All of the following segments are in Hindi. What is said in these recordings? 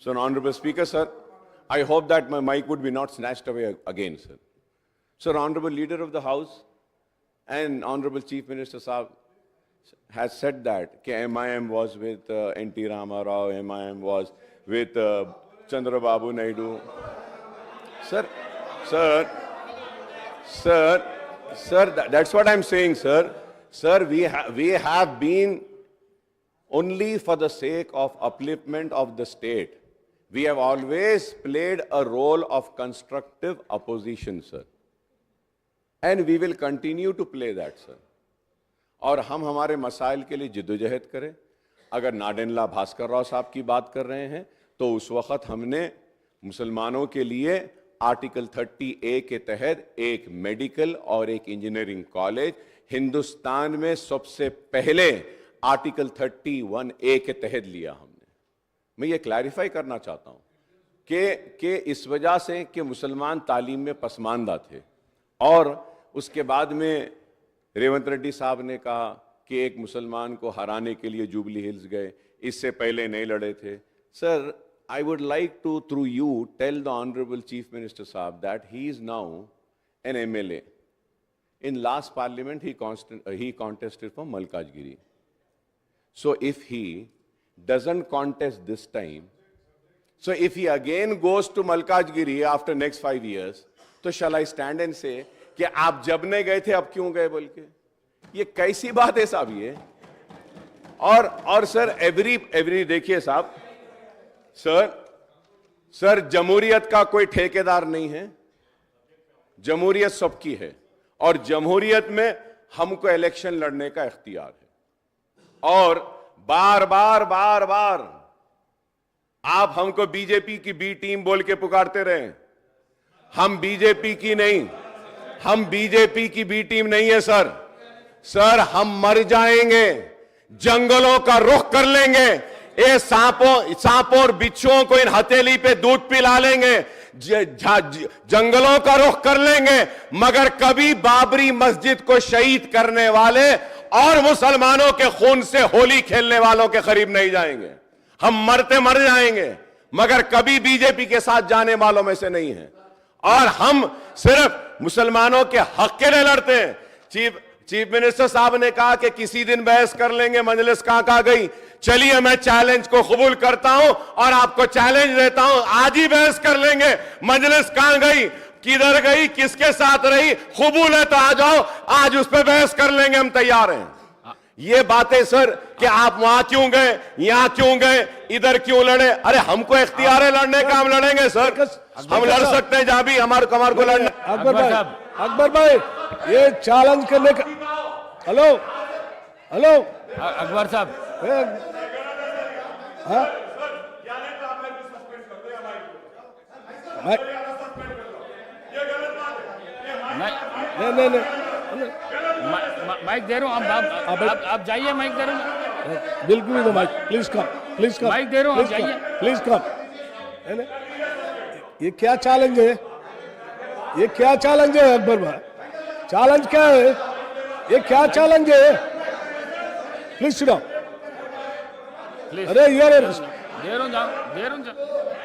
So, Honorable Speaker, sir, I hope that my mic would be not snatched away again, sir. Sir, Honorable Leader of the House and Honorable Chief Minister Saab has said that MIM was with N.T. Rama Rao, MIM was with Chandrababu Naidu. Sir, that's what I'm saying, sir. Sir, we have been only for the sake of upliftment of the state. We have always played a role of constructive opposition, sir. And we will continue to play that, sir. और हम हमारे मसाइल के लिए जिद्दोजहद करें. अगर नाडेनला भास्कर राव साहब की बात कर रहे हैं तो उस वक्त हमने मुसलमानों के लिए आर्टिकल 30A के तहत एक मेडिकल और एक इंजीनियरिंग कॉलेज हिंदुस्तान में सबसे पहले आर्टिकल 31A के तहत लिया हमने. मैं ये क्लैरिफाई करना चाहता हूं कि इस वजह से कि मुसलमान तालीम में पसमानदा थे और उसके बाद में रेवंत रेड्डी साहब ने कहा कि एक मुसलमान को हराने के लिए जुबली हिल्स गए, इससे पहले नहीं लड़े थे. Sir, I would like to, through you, tell the Honorable Chief Minister Saab that he is now an MLA. In last parliament, he contested for Malkajgiri. So if he doesn't contest this time, so if he again goes to Malkajgiri after next 5 years, तो shall I stand and say कि आप जब नहीं गए थे अब क्यों गए बोल के? ये कैसी बात है साहब ये? और सर एवरी देखिए साहब, सर जमहूरियत का कोई ठेकेदार नहीं है. जमहूरियत सबकी है और जमहूरियत में हमको इलेक्शन लड़ने का इख्तियार है. और बार बार आप हमको बीजेपी की बी टीम बोल के पुकारते रहे. हम बीजेपी की नहीं, हम बीजेपी की बी टीम नहीं है सर. हम मर जाएंगे, जंगलों का रुख कर लेंगे, ये सांपों और बिच्छुओं को इन हथेली पे दूध पिला लेंगे, जंगलों का रुख कर लेंगे, मगर कभी बाबरी मस्जिद को शहीद करने वाले और मुसलमानों के खून से होली खेलने वालों के करीब नहीं जाएंगे. हम मरते मर जाएंगे मगर कभी बीजेपी के साथ जाने वालों में से नहीं है. और हम सिर्फ मुसलमानों के हक के लिए लड़ते हैं. चीफ मिनिस्टर साहब ने कहा कि किसी दिन बहस कर लेंगे, मजलिस कहां गई. चलिए, मैं चैलेंज को कबूल करता हूं और आपको चैलेंज देता हूं, आज ही बहस कर लेंगे. मजलिस कहां गई, किधर गई, किसके साथ रही, कबूल है तो आ जाओ, आज उस पर बहस कर लेंगे, हम तैयार हैं. ये बातें सर कि आप वहां क्यों गए, यहां क्यों गए, इधर क्यों लड़े, अरे हमको इख्तियार है लड़ने का, हम लड़ेंगे सर. हम लड़ सकते हैं जहां भी हमारे को लड़ना. अकबर भाई ये चैलेंज करने का. हेलो अकबर साहब, नहीं माइक दे रहा हूँ. आप जाइए, माइक दे रहा हूँ. बिल्कुल भी माइक, प्लीज कम. माइक दे रहा हूँ, आप जाइए, प्लीज कम. ये क्या चैलेंज है? ये क्या चैलेंज है अकबर भाई? चैलेंज क्या है? ये क्या चैलेंज है? Please sit down. अरे यार, दे रहा हूँ,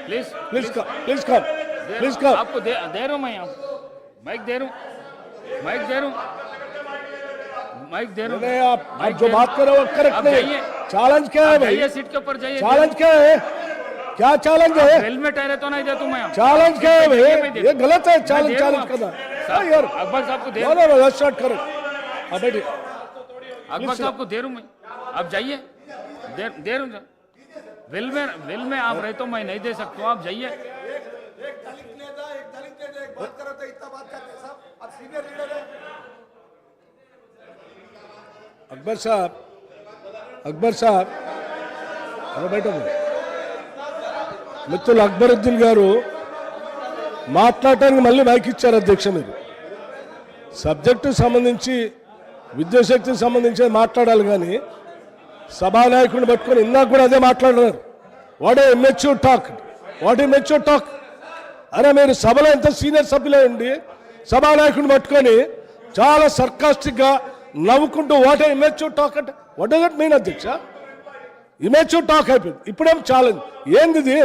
प्लीज कम. आपको दे रहा हूँ, मैं माइक दे रहा हूँ. नहीं, आप जो बात कर रहे हो करेक्ट नहीं. चैलेंज क्या है भाई? सीट के ऊपर जाइए. चैलेंज क्या है? क्या चैलेंज है? हेलमेट है तो नहीं देता मैं. चैलेंज क्या है भाई? ये गलत है चैलेंज करना. यार अकबर साहब को दे स्टार्ट करो. अब बैठिए. अकबर साहब को दे रहा हूँ मैं, आप जाइए. दे रहा हूँ. विल में आप रहे तो मैं नहीं दे सकता हूँ, आप जाइए. अकबर साहब अरे बैठो. మిత్రులు అక్బరుద్దీన్ గారు మాట్లాడటానికి మళ్ళీ మైక్ ఇచ్చారు అధ్యక్ష. మీరు సబ్జెక్టు సంబంధించి విద్యాశక్తికి సంబంధించి మాట్లాడాలి కానీ సభానాయకుడిని పట్టుకొని ఇందాక కూడా అదే మాట్లాడారు. What a mature talk. అరే మీరు సభలో ఎంత సీనియర్ సభ్యులే ఉండి సభానాయకుడిని పట్టుకొని చాలా సర్కాస్టిక్గా నవ్వుకుంటూ వాట్ ఏ మెచ్యూర్ టాక్ అంటే వాట్ డస్ ఇట్ మీన్ అధ్యక్ష? ఇమేచ్యూర్ టాక్ అయిపోయింది. ఇప్పుడేం ఛాలెంజ్ ఏంది ఇది?